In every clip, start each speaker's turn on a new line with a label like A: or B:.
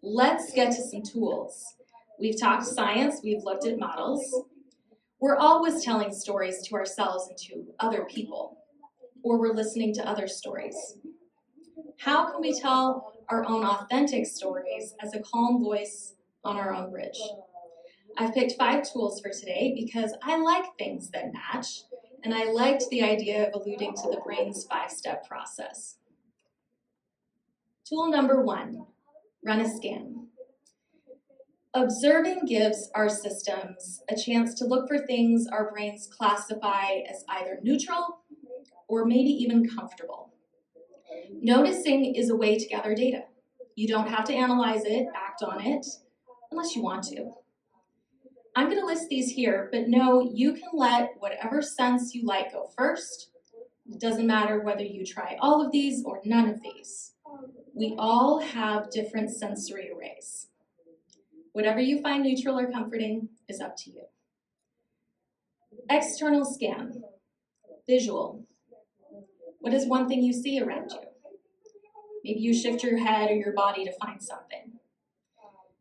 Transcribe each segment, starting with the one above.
A: Let's get to some tools. We've talked science, we've looked at models. We're always telling stories to ourselves and to other people, or we're listening to other stories. How can we tell our own authentic stories as a calm voice on our own bridge? I've picked 5 tools for today because I like things that match, and I liked the idea of alluding to the brain's 5-step process. Tool number 1, run a scan. Observing gives our systems a chance to look for things our brains classify as either neutral or maybe even comfortable. Noticing is a way to gather data. You don't have to analyze it, act on it, unless you want to. I'm going to list these here, but know you can let whatever sense you like go first. It doesn't matter whether you try all of these or none of these. We all have different sensory arrays. Whatever you find neutral or comforting is up to you. External scan, visual. What is one thing you see around you? Maybe you shift your head or your body to find something.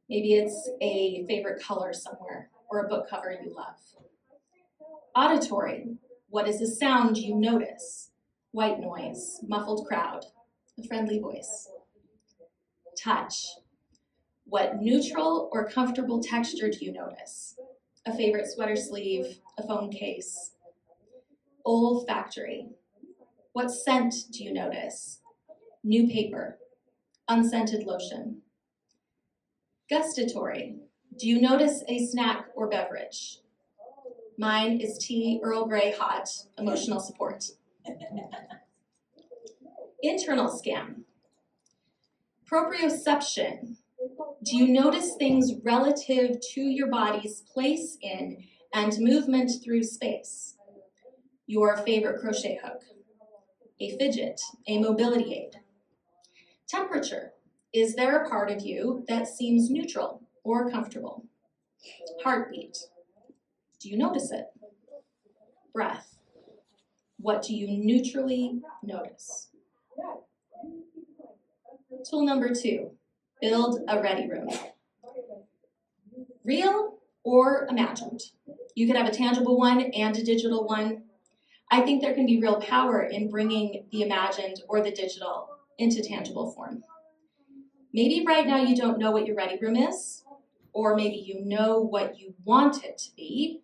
A: Maybe it's a favorite color somewhere or a book cover you love. Auditory, what is a sound you notice? White noise, muffled crowd, a friendly voice. Touch, what neutral or comfortable texture do you notice? A favorite sweater sleeve, a phone case. Olfactory, what scent do you notice? New paper, unscented lotion. Gustatory, do you notice a snack or beverage? Mine is tea, Earl Grey hot, emotional support. Internal scan. Proprioception, do you notice things relative to your body's place in and movement through space? Your favorite crochet hook, a fidget, a mobility aid. Temperature, is there a part of you that seems neutral or comfortable? Heartbeat, do you notice it? Breath, what do you neutrally notice? Tool number 2, build a ready room. Real or imagined? You could have a tangible one and a digital one. I think there can be real power in bringing the imagined or the digital into tangible form. Maybe right now you don't know what your ready room is, or maybe you know what you want it to be,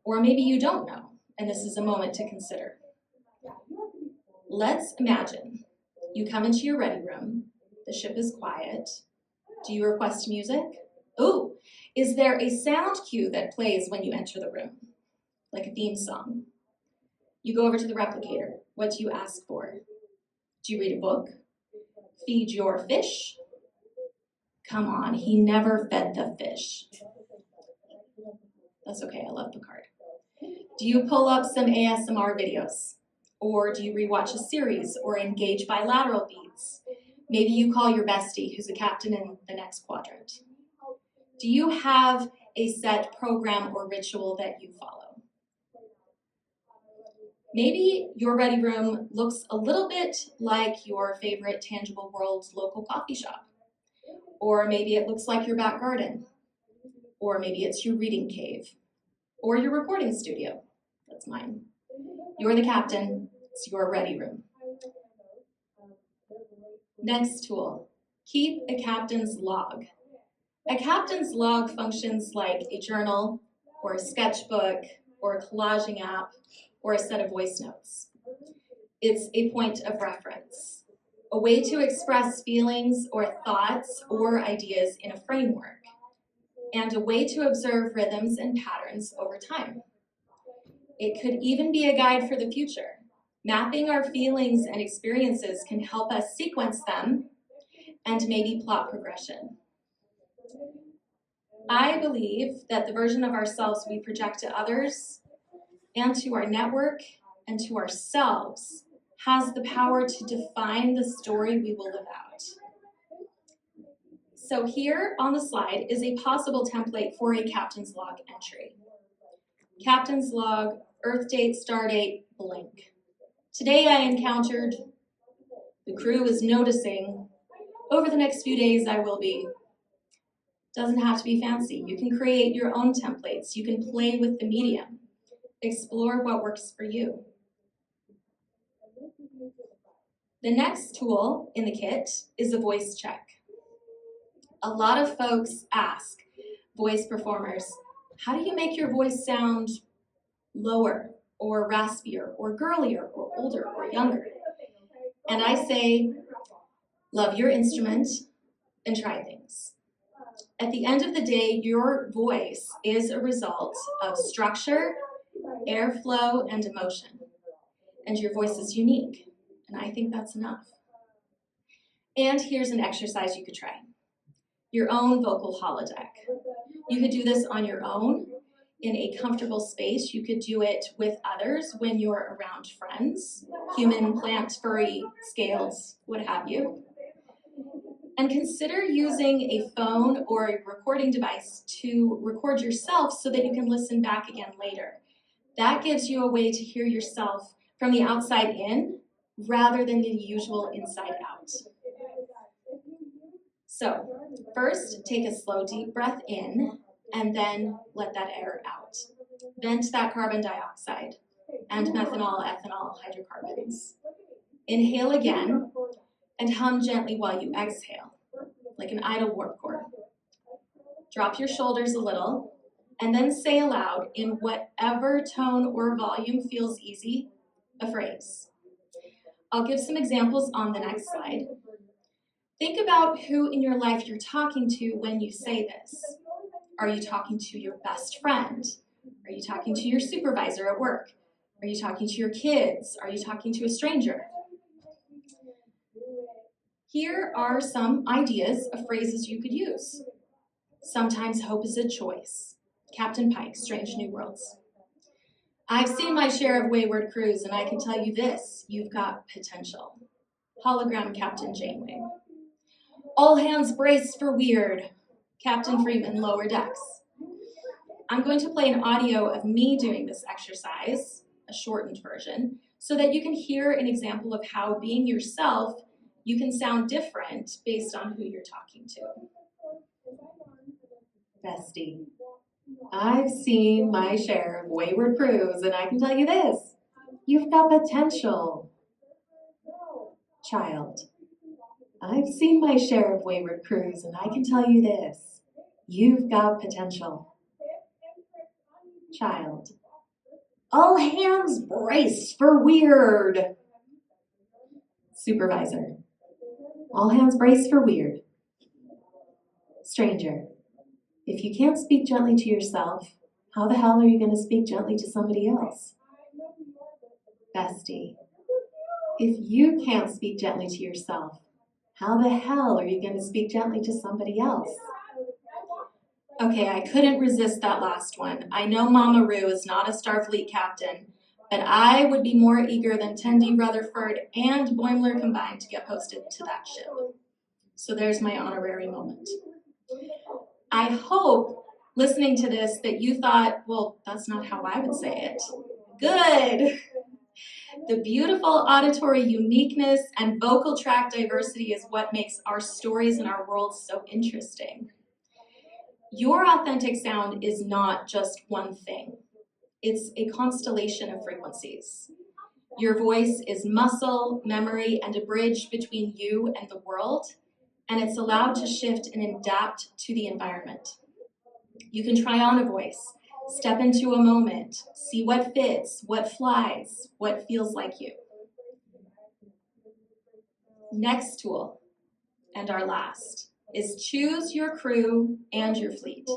A: or maybe you don't know, and this is a moment to consider. Let's imagine you come into your ready room, the ship is quiet. Do you request music? Ooh, is there a sound cue that plays when you enter the room? Like a theme song. You go over to the replicator. What do you ask for? Do you read a book? Feed your fish? Come on, he never fed the fish. That's okay, I love Picard. Do you pull up some ASMR videos? Or do you rewatch a series or engage bilateral beats? Maybe you call your bestie who's a captain in the next quadrant. Do you have a set program or ritual that you follow? Maybe your ready room looks a little bit like your favorite Tangible World local coffee shop. Or maybe it looks like your back garden. Or maybe it's your reading cave. Or your recording studio. That's mine. You're the captain, it's your ready room. Next tool, keep a captain's log. A captain's log functions like a journal, or a sketchbook, or a collaging app, or a set of voice notes. It's a point of reference, a way to express feelings or thoughts or ideas in a framework, and a way to observe rhythms and patterns over time. It could even be a guide for the future. Mapping our feelings and experiences can help us sequence them and maybe plot progression. I believe that the version of ourselves we project to others and to our network and to ourselves has the power to define the story we will live out. So here on the slide is a possible template for a captain's log entry. Captain's log, Earth date, star date, blank. Today I encountered, the crew is noticing, over the next few days I will be, Doesn't have to be fancy. You can create your own templates. You can play with the medium. Explore what works for you. The next tool in the kit is a voice check. A lot of folks ask voice performers, how do you make your voice sound lower or raspier or girlier or older or younger? And I say, love your instrument and try things. At the end of the day, your voice is a result of structure, airflow, and emotion. And your voice is unique, and I think that's enough. And here's an exercise you could try. Your own vocal holodeck. You could do this on your own in a comfortable space. You could do it with others when you're around friends, human, plant, furry, scales, what have you. And consider using a phone or a recording device to record yourself so that you can listen back again later. That gives you a way to hear yourself from the outside in rather than the usual inside out. So, first, take a slow, deep breath in, and then let that air out. Vent that carbon dioxide and methanol, ethanol, hydrocarbons. Inhale again, and hum gently while you exhale, like an idle warp core. Drop your shoulders a little, and then say aloud, in whatever tone or volume feels easy, a phrase. I'll give some examples on the next slide. Think about who in your life you're talking to when you say this. Are you talking to your best friend? Are you talking to your supervisor at work? Are you talking to your kids? Are you talking to a stranger? Here are some ideas of phrases you could use. Sometimes hope is a choice. Captain Pike, Strange New Worlds. I've seen my share of wayward crews, and I can tell you this, you've got potential. Hologram Captain Janeway. All hands brace for weird. Captain Freeman, Lower Decks. I'm going to play an audio of me doing this exercise, a shortened version, so that you can hear an example of how being yourself, you can sound different based on who you're talking to. Bestie, I've seen my share of wayward crews, and I can tell you this, you've got potential. Child, I've seen my share of wayward crews, and I can tell you this, you've got potential. Child, all hands brace for weird. Supervisor, all hands brace for weird. Stranger, if you can't speak gently to yourself, how the hell are you going to speak gently to somebody else? Bestie, if you can't speak gently to yourself, how the hell are you going to speak gently to somebody else? Okay, I couldn't resist that last one. I know Mama Roo is not a Starfleet captain, but I would be more eager than Tendi Rutherford and Boimler combined to get posted to that ship. So there's my honorary moment. I hope, listening to this, that you thought, well, that's not how I would say it. Good! The beautiful auditory uniqueness and vocal tract diversity is what makes our stories and our world so interesting. Your authentic sound is not just one thing. It's a constellation of frequencies. Your voice is muscle, memory, and a bridge between you and the world, and it's allowed to shift and adapt to the environment. You can try on a voice, step into a moment, see what fits, what flies, what feels like you. Next tool, and our last, is choose your crew and your fleet.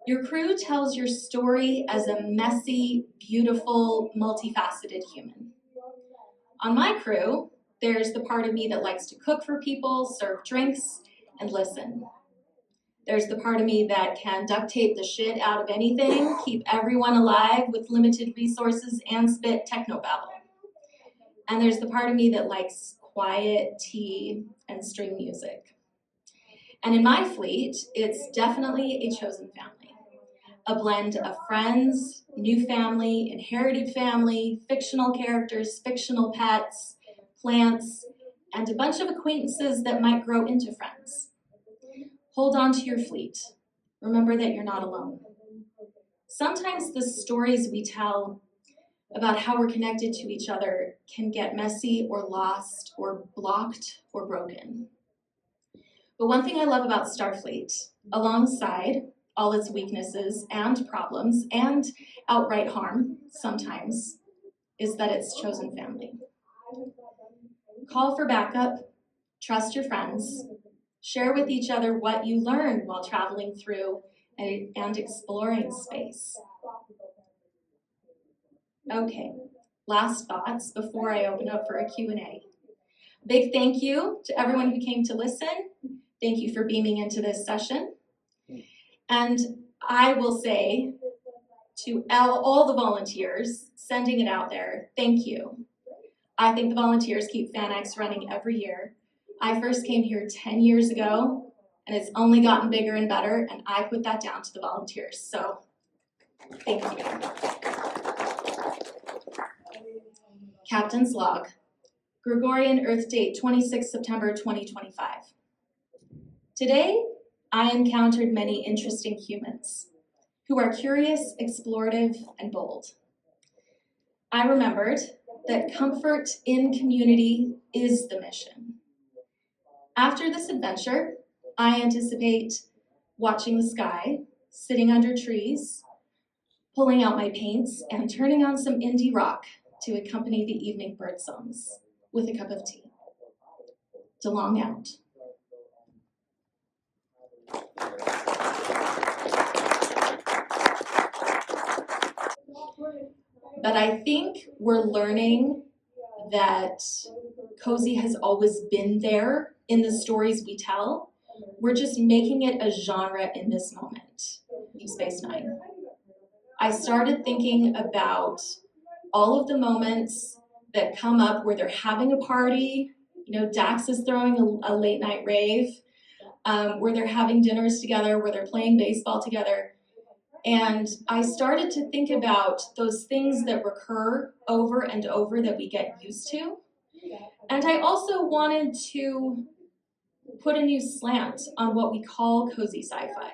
A: Your crew tells your story as a messy, beautiful, multifaceted human. On my crew, there's the part of me that likes to cook for people, serve drinks, and listen. There's the part of me that can duct tape the shit out of anything, keep everyone alive with limited resources, and spit technobabble. And there's the part of me that likes quiet, tea, and string music. And in my fleet, it's definitely a chosen family. A blend of friends, new family, inherited family, fictional characters, fictional pets, plants, and a bunch of acquaintances that might grow into friends. Hold on to your fleet. Remember that you're not alone. Sometimes the stories we tell about how we're connected to each other can get messy or lost or blocked or broken. But one thing I love about Starfleet, alongside all its weaknesses and problems and outright harm sometimes, is that it's chosen family. Call for backup, trust your friends, share with each other what you learned while traveling through and exploring space. Okay, last thoughts before I open up for a Q&A. Big thank you to everyone who came to listen. Thank you for beaming into this session. And I will say to all the volunteers sending it out there, thank you. I think the volunteers keep FanX running every year. I first came here 10 years ago, and it's only gotten bigger and better, and I put that down to the volunteers, so thank you. Captain's Log, Gregorian Earth date 26 September 2025. Today, I encountered many interesting humans who are curious, explorative, and bold. I remembered that comfort in community is the mission. After this adventure, I anticipate watching the sky, sitting under trees, pulling out my paints, and turning on some indie rock to accompany the evening bird songs with a cup of tea. DeLong out. But I think we're learning that cozy has always been there in the stories we tell. We're just making it a genre in this moment. Deep Space Nine. I started thinking about all of the moments that come up where they're having a party, Dax is throwing a late night rave, where they're having dinners together, where they're playing baseball together. And I started to think about those things that recur over and over that we get used to. And I also wanted to put a new slant on what we call cozy sci-fi.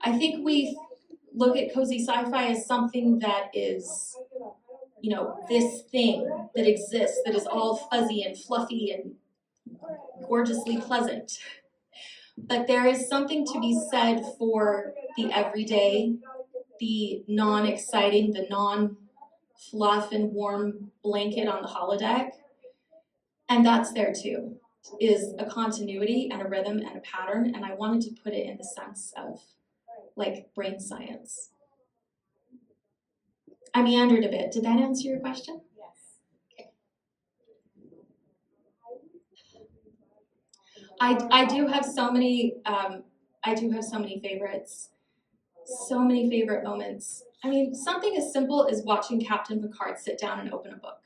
A: I think we look at cozy sci-fi as something that is, this thing that exists, that is all fuzzy and fluffy and gorgeously pleasant. But there is something to be said for the everyday, the non-exciting, the non-fluff and warm blanket on the holodeck. And that's there too, is a continuity and a rhythm and a pattern. And I wanted to put it in the sense of like brain science. I meandered a bit. Did that answer your question? Yes. Okay. I do have so many favorites. So many favorite moments. I mean, something as simple as watching Captain Picard sit down and open a book.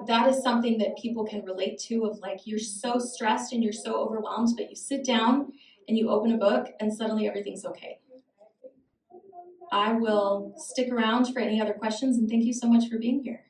A: That is something that people can relate to, of like, you're so stressed and you're so overwhelmed, but you sit down and you open a book and suddenly everything's okay. I will stick around for any other questions, and thank you so much for being here.